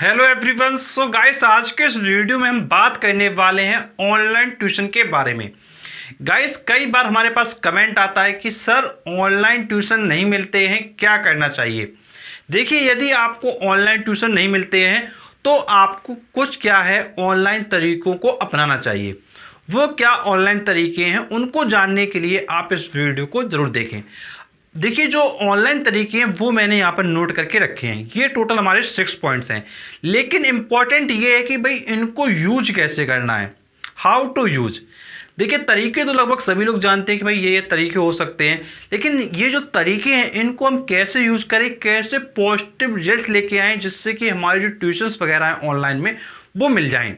Hello everyone. So guys, आज के इस वीडियो में हम बात करने वाले हैं ऑनलाइन ट्यूशन के बारे में। गाइस, कई बार हमारे पास कमेंट आता है कि सर ऑनलाइन ट्यूशन नहीं मिलते हैं, क्या करना चाहिए। देखिए, यदि आपको ऑनलाइन ट्यूशन नहीं मिलते हैं तो आपको कुछ क्या है ऑनलाइन तरीकों को अपनाना चाहिए। वो क्या ऑनलाइन तरीके हैं, उनको जानने के लिए आप इस वीडियो को ज़रूर देखें। देखिए, जो ऑनलाइन तरीके हैं वो मैंने यहाँ पर नोट करके रखे हैं। ये टोटल हमारे 6 पॉइंट्स हैं, लेकिन इम्पॉर्टेंट ये है कि भाई इनको यूज कैसे करना है, हाउ टू यूज। देखिए, तरीके तो लगभग सभी लोग जानते हैं कि भाई ये तरीके हो सकते हैं, लेकिन ये जो तरीके हैं इनको हम कैसे यूज़ करें, कैसे पॉजिटिव रिजल्ट्स लेके आएँ जिससे कि हमारे जो ट्यूशन्स वगैरह हैं ऑनलाइन में वो मिल जाएँ।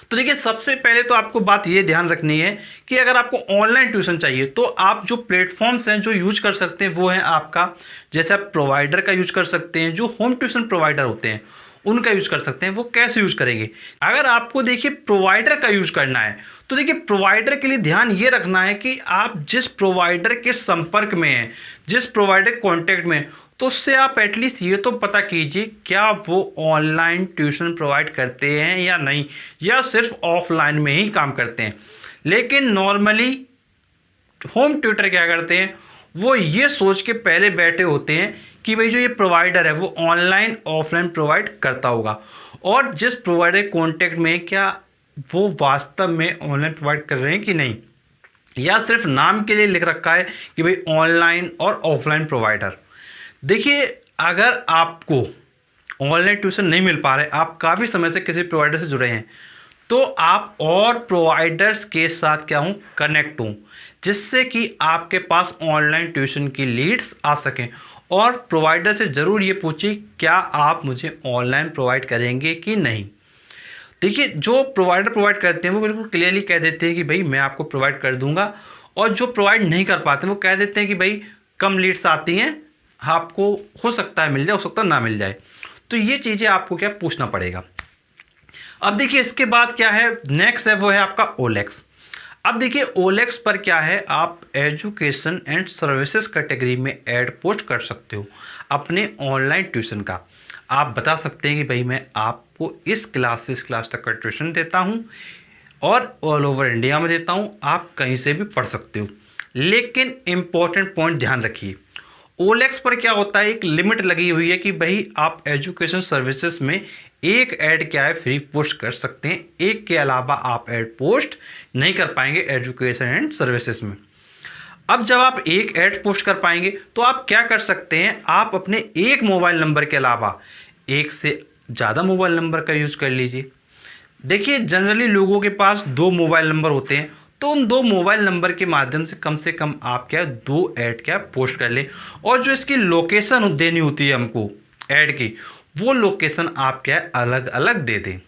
तो देखिए, सबसे पहले तो आपको बात ये ध्यान रखनी है कि अगर आपको ऑनलाइन ट्यूशन चाहिए तो आप जो प्लेटफॉर्म्स हैं जो यूज कर सकते हैं वो है आपका, जैसे आप प्रोवाइडर का यूज कर सकते हैं, जो होम ट्यूशन प्रोवाइडर होते हैं उनका यूज कर सकते हैं। वो कैसे यूज करेंगे, अगर आपको देखिए प्रोवाइडर का यूज करना है तो देखिए प्रोवाइडर के लिए ध्यान ये रखना है कि आप जिस प्रोवाइडर के संपर्क में हैं, जिस प्रोवाइडर कॉन्टेक्ट में, तो उससे आप एटलीस्ट ये तो पता कीजिए क्या वो ऑनलाइन ट्यूशन प्रोवाइड करते हैं या नहीं, या सिर्फ ऑफलाइन में ही काम करते हैं। लेकिन नॉर्मली होम ट्यूटर क्या करते हैं, वो ये सोच के पहले बैठे होते हैं कि भाई जो ये प्रोवाइडर है वो ऑनलाइन ऑफलाइन प्रोवाइड करता होगा, और जिस प्रोवाइडर कॉन्टेक्ट में क्या वो वास्तव में ऑनलाइन प्रोवाइड कर रहे हैं कि नहीं, या सिर्फ नाम के लिए लिख रखा है कि भाई ऑनलाइन और ऑफलाइन प्रोवाइडर। देखिए, अगर आपको ऑनलाइन ट्यूशन नहीं मिल पा रहे, आप काफ़ी समय से किसी प्रोवाइडर से जुड़े हैं, तो आप और प्रोवाइडर्स के साथ क्या हूँ, कनेक्ट हूँ, जिससे कि आपके पास ऑनलाइन ट्यूशन की लीड्स आ सकें। और प्रोवाइडर से ज़रूर ये पूछिए क्या आप मुझे ऑनलाइन प्रोवाइड करेंगे कि नहीं। देखिए, जो प्रोवाइडर प्रोवाइड करते हैं वो बिल्कुल क्लियरली कह देते हैं कि भाई मैं आपको प्रोवाइड कर दूंगा, और जो प्रोवाइड नहीं कर पाते वो कह देते हैं कि भाई कम लीड्स आती हैं, आपको हो सकता है मिल जाए, हो सकता है ना मिल जाए। तो ये चीज़ें आपको क्या पूछना पड़ेगा। अब देखिए, इसके बाद क्या है, नेक्स्ट है वो है आपका ओलेक्स। अब देखिए, ओलेक्स पर क्या है, आप एजुकेशन एंड सर्विसेज कैटेगरी में ऐड पोस्ट कर सकते हो अपने ऑनलाइन ट्यूशन का। आप बता सकते हैं कि भाई मैं आपको इस क्लास से इस क्लास तक का ट्यूशन देता हूँ और ऑल ओवर इंडिया में देता हूँ, आप कहीं से भी पढ़ सकते हो। लेकिन इम्पॉर्टेंट पॉइंट ध्यान रखिए, ओलेक्स पर क्या होता है, एक लिमिट लगी हुई है कि भाई आप एजुकेशन सर्विसेज में एक ऐड क्या है फ्री पोस्ट कर सकते हैं, एक के अलावा आप ऐड पोस्ट नहीं कर पाएंगे एजुकेशन एंड सर्विसेज में। अब जब आप एक ऐड पोस्ट कर पाएंगे तो आप क्या कर सकते हैं, आप अपने एक मोबाइल नंबर के अलावा एक से ज़्यादा मोबाइल नंबर का यूज़ कर लीजिए। देखिए, जनरली लोगों के पास 2 मोबाइल नंबर होते हैं, तो उन 2 मोबाइल नंबर के माध्यम से कम आप क्या 2 ऐड क्या पोस्ट कर लें, और जो इसकी लोकेशन देनी होती है हमको ऐड की, वो लोकेशन आप क्या अलग अलग दे दें।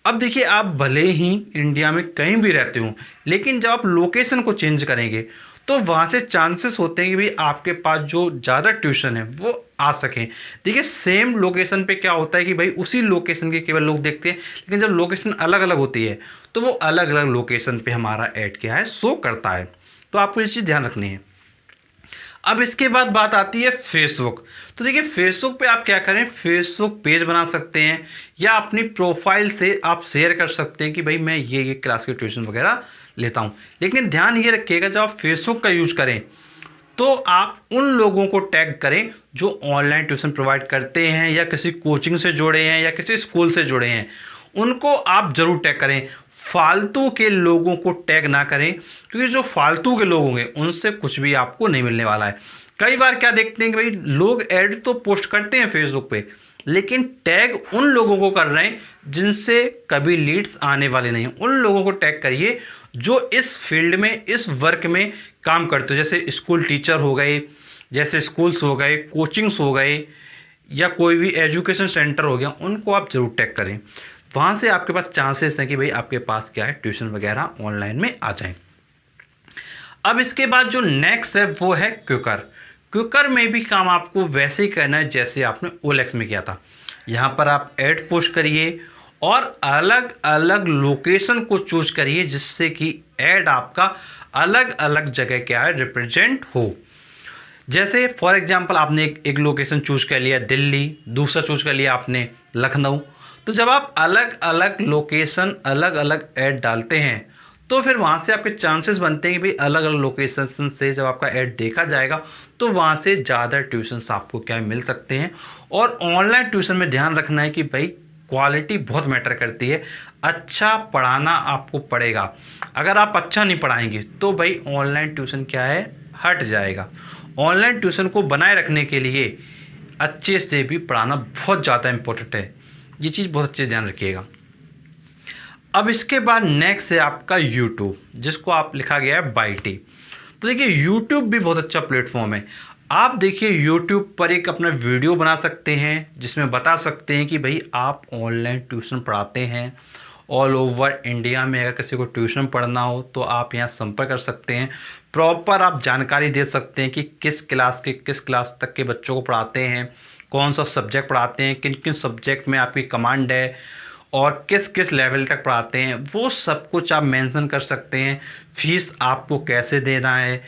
अब देखिए, आप भले ही इंडिया में कहीं भी रहते हो, लेकिन जब आप लोकेशन को चेंज करेंगे तो वहाँ से चांसेस होते हैं कि भाई आपके पास जो ज़्यादा ट्यूशन है वो आ सकें। देखिए, सेम लोकेशन पे क्या होता है कि भाई उसी लोकेशन के केवल लोग देखते हैं, लेकिन जब लोकेशन अलग अलग होती है तो वो अलग अलग लोकेशन पे हमारा ऐड क्या है शो करता है। तो आपको ये चीज़ ध्यान रखनी है। अब इसके बाद बात आती है फेसबुक। तो देखिए, फेसबुक पे आप क्या करें, फेसबुक पेज बना सकते हैं या अपनी प्रोफाइल से आप शेयर कर सकते हैं कि भाई मैं ये क्लास के ट्यूशन वगैरह लेता हूँ। लेकिन ध्यान ये रखिएगा, जब आप फेसबुक का यूज़ करें तो आप उन लोगों को टैग करें जो ऑनलाइन ट्यूशन प्रोवाइड करते हैं या किसी कोचिंग से जुड़े हैं या किसी स्कूल से जुड़े हैं, उनको आप जरूर टैग करें। फालतू के लोगों को टैग ना करें, क्योंकि जो फालतू के लोग होंगे उनसे कुछ भी आपको नहीं मिलने वाला है। कई बार क्या देखते हैं कि भाई लोग ऐड तो पोस्ट करते हैं फेसबुक पे, लेकिन टैग उन लोगों को कर रहे हैं जिनसे कभी लीड्स आने वाले नहीं। उन लोगों को टैग करिए जो इस फील्ड में, इस वर्क में काम करते हो, जैसे स्कूल टीचर हो गए, जैसे स्कूल्स हो गए, कोचिंग्स हो गए, या कोई भी एजुकेशन सेंटर हो गया, उनको आप जरूर टैग करें। वहाँ से आपके पास चांसेस हैं कि भाई आपके पास क्या है ट्यूशन वगैरह ऑनलाइन में आ जाएं। अब इसके बाद जो नेक्स्ट है वो है क्विकर। क्विकर में भी काम आपको वैसे ही करना है जैसे आपने ओलेक्स में किया था। यहाँ पर आप ऐड पोस्ट करिए और अलग अलग लोकेशन को चूज करिए जिससे कि ऐड आपका अलग अलग जगह क्या है रिप्रेजेंट हो। जैसे फॉर एग्जांपल आपने एक लोकेशन चूज कर लिया दिल्ली, दूसरा चूज कर लिया आपने लखनऊ। तो जब आप अलग अलग लोकेशन अलग अलग ऐड डालते हैं तो फिर वहाँ से आपके चांसेस बनते हैं कि भाई अलग अलग लोकेशन से जब आपका ऐड देखा जाएगा तो वहाँ से ज़्यादा ट्यूशन्स आपको क्या मिल सकते हैं। और ऑनलाइन ट्यूशन में ध्यान रखना है कि भाई क्वालिटी बहुत मैटर करती है। अच्छा पढ़ाना आपको पड़ेगा। अगर आप अच्छा नहीं पढ़ाएंगे तो भाई ऑनलाइन ट्यूशन क्या है, हट जाएगा। ऑनलाइन ट्यूशन को बनाए रखने के लिए अच्छे से भी पढ़ाना बहुत ज़्यादा इम्पोर्टेंट है। ये चीज़ बहुत अच्छे से ध्यान रखिएगा। अब इसके बाद नेक्स्ट है आपका यूट्यूब, जिसको आप लिखा गया है बाईटी। तो देखिए यूट्यूब भी बहुत अच्छा प्लेटफॉर्म है। आप देखिए यूट्यूब पर एक अपना वीडियो बना सकते हैं जिसमें बता सकते हैं कि भाई आप ऑनलाइन ट्यूशन पढ़ाते हैं ऑल ओवर इंडिया में। अगर किसी को ट्यूशन पढ़ना हो तो आप यहाँ संपर्क कर सकते हैं। प्रॉपर आप जानकारी दे सकते हैं कि किस क्लास तक के बच्चों को पढ़ाते हैं, कौन सा सब्जेक्ट पढ़ाते हैं, किन किन सब्जेक्ट में आपकी कमांड है और किस किस लेवल तक पढ़ाते हैं, वो सब कुछ आप मेंशन कर सकते हैं। फीस आपको कैसे देना है,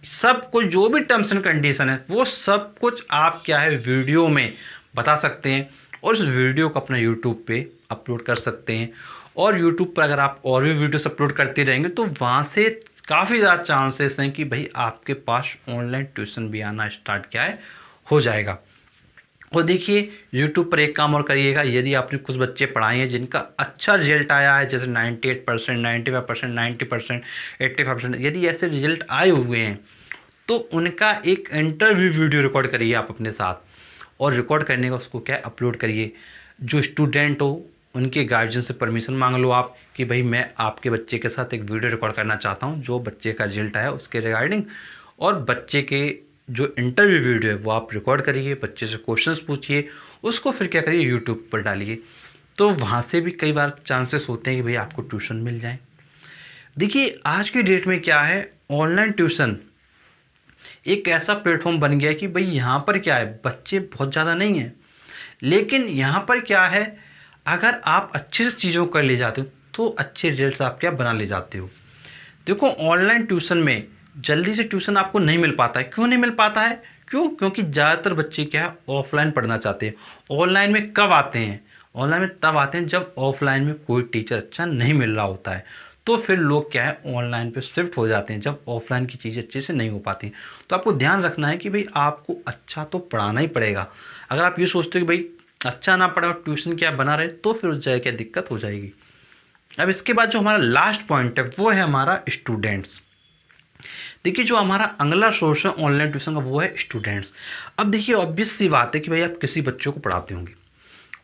सब कुछ जो भी टर्म्स एंड कंडीशन है वो सब कुछ आप क्या है वीडियो में बता सकते हैं और उस वीडियो को अपना यूट्यूब पे अपलोड कर सकते हैं। और यूट्यूब पर अगर आप और भी वीडियोस अपलोड करते रहेंगे तो वहाँ से काफ़ी ज़्यादा चांसेस हैं कि भाई आपके पास ऑनलाइन ट्यूशन भी आना स्टार्ट क्या है हो जाएगा। और देखिए यूट्यूब पर एक काम और करिएगा, यदि आपने कुछ बच्चे पढ़ाए हैं जिनका अच्छा रिजल्ट आया है, जैसे 98%, 95%, 90%, 85%, यदि ऐसे रिजल्ट आए हुए हैं तो उनका एक इंटरव्यू वीडियो रिकॉर्ड करिए आप अपने साथ। और रिकॉर्ड करने का उसको क्या अपलोड करिए। जो स्टूडेंट हो उनके गार्जियन से परमिशन मांग लो आप कि भाई मैं आपके बच्चे के साथ एक वीडियो रिकॉर्ड करना चाहता हूँ जो बच्चे का रिजल्ट आया उसके रिगार्डिंग। और बच्चे के जो इंटरव्यू वीडियो है वो आप रिकॉर्ड करिए, बच्चे से क्वेश्चंस पूछिए, उसको फिर क्या करिए यूट्यूब पर डालिए। तो वहाँ से भी कई बार चांसेस होते हैं कि भाई आपको ट्यूशन मिल जाए। देखिए आज की डेट में क्या है, ऑनलाइन ट्यूशन एक ऐसा प्लेटफॉर्म बन गया है कि भाई यहाँ पर क्या है, बच्चे बहुत ज़्यादा नहीं हैं, लेकिन यहाँ पर क्या है, अगर आप अच्छे से चीज़ों को कर ले जाते हो तो अच्छे रिजल्ट्स आप क्या बना ले जाते हो। देखो ऑनलाइन ट्यूशन में जल्दी से ट्यूशन आपको नहीं मिल पाता है। क्यों नहीं मिल पाता है? क्योंकि ज़्यादातर बच्चे क्या है ऑफलाइन पढ़ना चाहते हैं। ऑनलाइन में कब आते हैं? ऑनलाइन में तब आते हैं जब ऑफलाइन में कोई टीचर अच्छा नहीं मिल रहा होता है। तो फिर लोग क्या है ऑनलाइन पे शिफ्ट हो जाते हैं जब ऑफलाइन की चीज़ें अच्छे से नहीं हो पाती। तो आपको ध्यान रखना है कि भाई आपको अच्छा तो पढ़ाना ही पड़ेगा। अगर आप ये सोचते हो कि भाई अच्छा ना पढ़े और ट्यूशन क्या बना रहे तो फिर उस जगह क्या दिक्कत हो जाएगी। अब इसके बाद जो हमारा लास्ट पॉइंट है वो है हमारा स्टूडेंट्स। देखिए जो हमारा अगला सोर्स है ऑनलाइन ट्यूशन का वो है स्टूडेंट्स। अब देखिए ऑब्वियस सी बात है कि भाई आप किसी बच्चों को पढ़ाते होंगे,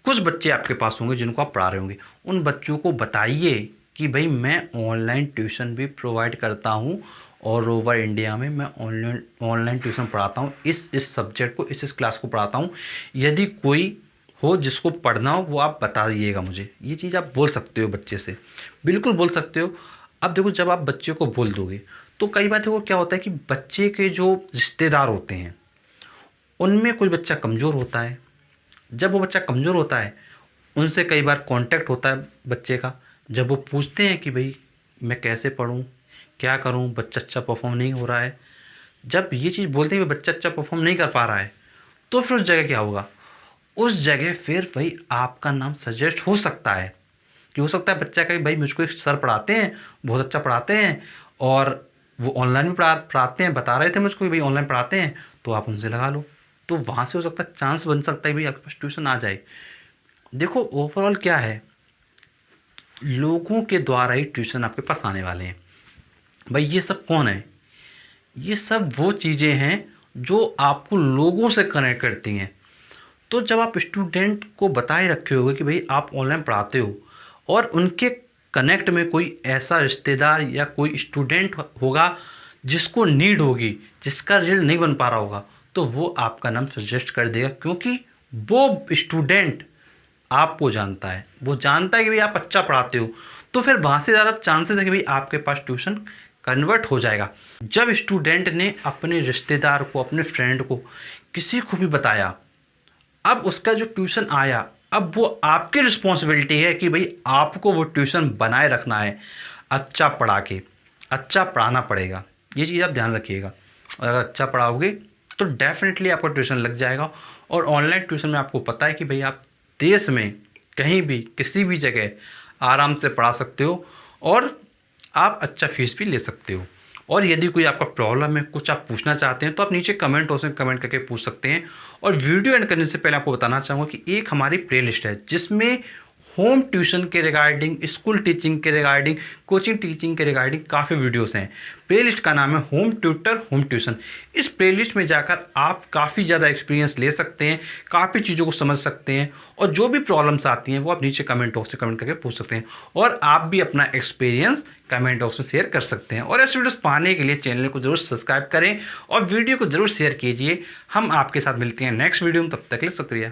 कुछ बच्चे आपके पास होंगे जिनको आप पढ़ा रहे होंगे। उन बच्चों को बताइए कि भाई मैं ऑनलाइन ट्यूशन भी प्रोवाइड करता हूँ और ओवर इंडिया में मैं ऑनलाइन ट्यूशन पढ़ाता हूँ, इस सब्जेक्ट को इस क्लास को पढ़ाता हूँ। यदि कोई हो जिसको पढ़ना हो वो आप बताइएगा मुझे। ये चीज़ आप बोल सकते हो बच्चे से, बिल्कुल बोल सकते हो। अब देखो जब आप बच्चे को बोल दोगे तो कई बार देखो क्या होता है कि बच्चे के जो रिश्तेदार होते हैं उनमें कोई बच्चा कमज़ोर होता है। जब वो बच्चा कमज़ोर होता है उनसे कई बार कांटेक्ट होता है बच्चे का। जब वो पूछते हैं कि भाई मैं कैसे पढ़ूं, क्या करूं, बच्चा अच्छा परफॉर्म नहीं हो रहा है, जब ये चीज़ बोलते हैं कि बच्चा अच्छा परफॉर्म नहीं कर पा रहा है तो फिर उस जगह क्या होगा, उस जगह फिर भाई आपका नाम सजेस्ट हो सकता है कि हो सकता है बच्चा का भाई मुझको एक सर पढ़ाते हैं, बहुत अच्छा पढ़ाते हैं और वो ऑनलाइन भी पढ़ाते हैं, बता रहे थे मुझको भाई ऑनलाइन पढ़ाते हैं, तो आप उनसे लगा लो। तो वहाँ से हो सकता है चांस बन सकता है भाई आपके पास ट्यूशन आ जाए। देखो ओवरऑल क्या है, लोगों के द्वारा ही ट्यूशन आपके पास आने वाले हैं। भाई ये सब कौन है? ये सब वो चीज़ें हैं जो आपको लोगों से कनेक्ट करती हैं। तो जब आप स्टूडेंट को बताए रखे होगे कि भाई आप ऑनलाइन पढ़ाते हो और उनके कनेक्ट में कोई ऐसा रिश्तेदार या कोई स्टूडेंट होगा जिसको नीड होगी, जिसका रिजल्ट नहीं बन पा रहा होगा, तो वो आपका नाम सजेस्ट कर देगा क्योंकि वो स्टूडेंट आपको जानता है, वो जानता है कि भाई आप अच्छा पढ़ाते हो। तो फिर वहाँ से ज़्यादा चांसेस है कि भाई आपके पास ट्यूशन कन्वर्ट हो जाएगा। जब स्टूडेंट ने अपने रिश्तेदार को, अपने फ्रेंड को, किसी को भी बताया, अब उसका जो ट्यूशन आया, अब वो आपकी रिस्पॉन्सिबिलिटी है कि भाई आपको वो ट्यूशन बनाए रखना है, अच्छा पढ़ा के, अच्छा पढ़ाना पड़ेगा। ये चीज़ आप ध्यान रखिएगा। और अगर अच्छा पढ़ाओगे तो डेफिनेटली आपका ट्यूशन लग जाएगा। और ऑनलाइन ट्यूशन में आपको पता है कि भाई आप देश में कहीं भी किसी भी जगह आराम से पढ़ा सकते हो और आप अच्छा फीस भी ले सकते हो। और यदि कोई आपका प्रॉब्लम है, कुछ आप पूछना चाहते हैं, तो आप नीचे कमेंट बॉक्स में कमेंट करके पूछ सकते हैं। और वीडियो एंड करने से पहले आपको बताना चाहूँगा कि एक हमारी प्लेलिस्ट है जिसमें होम ट्यूशन के रिगार्डिंग, स्कूल टीचिंग के रिगार्डिंग, कोचिंग टीचिंग के रिगार्डिंग काफ़ी वीडियोस हैं। प्लेलिस्ट का नाम है होम ट्यूटर होम ट्यूशन। इस प्लेलिस्ट में जाकर आप काफ़ी ज़्यादा एक्सपीरियंस ले सकते हैं, काफ़ी चीज़ों को समझ सकते हैं और जो भी प्रॉब्लम्स आती हैं वो आप नीचे कमेंट बॉक्स में कमेंट करके पूछ सकते हैं और आप भी अपना एक्सपीरियंस कमेंट बॉक्स में शेयर कर सकते हैं। और ऐसे वीडियोस पाने के लिए चैनल को जरूर सब्सक्राइब करें और वीडियो को जरूर शेयर कीजिए। हम आपके साथ मिलते हैं नेक्स्ट वीडियो में, तब तक के लिए शुक्रिया।